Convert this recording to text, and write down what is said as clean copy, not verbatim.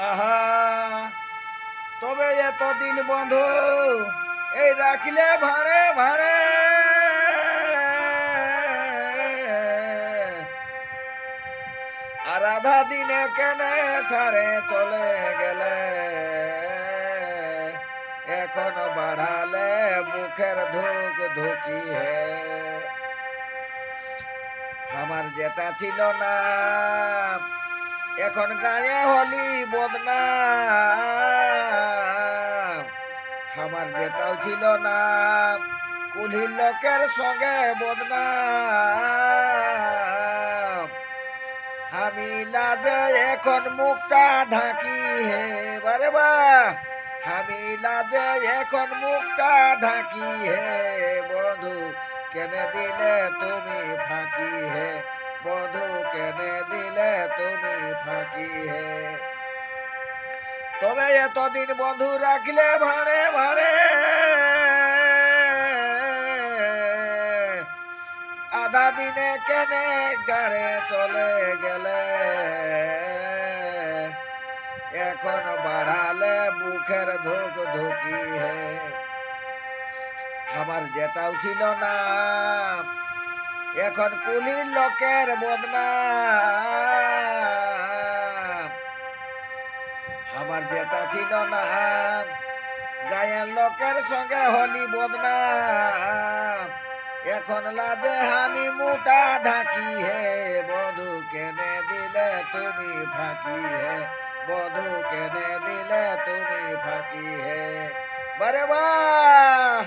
আহা তবে এতদিন বন্ধু এই রাখিলে ভাড়ে ভাড়ে আর আধা দিনে কেনে ছাড়ে চলে গেলে এখন বাড়ালে মুখের ধুক ধুকি হে আমার যেটা ছিল না এখন গায়ে হলি বদনাম আমার যেটাও ছিল না কুলির লোকের সঙ্গে বদনাম আমি লাজে এখন মুখটা ঢাকি হে বারে বা আমি লাজে এখন মুখটা ঢাকি হে বন্ধু কেনে দিলে তুমি ফাঁকি হে বন্ধু কেনে দিলে তুমি ফাঁকি হে তবে এতদিন বন্ধু রাখলে ভাড়ে ভাড়ে আধা দিনে কেনে গাড়ে চলে গেলে এখন বাড়ালে মুখের ধুক ধুকি হে আমার যেটাও ছিল না এখন কুলির লোকের বদনাম আমার যেটা ছিল না গায়ের লোকের সঙ্গে হলি বদনাম এখন লাজে আমি মুটা ঢাকি হে বধু কেনে দিলে তুমি ফাঁকি হে বধু কেনে দিলে তুমি ফাঁকি হে বারে বাহ।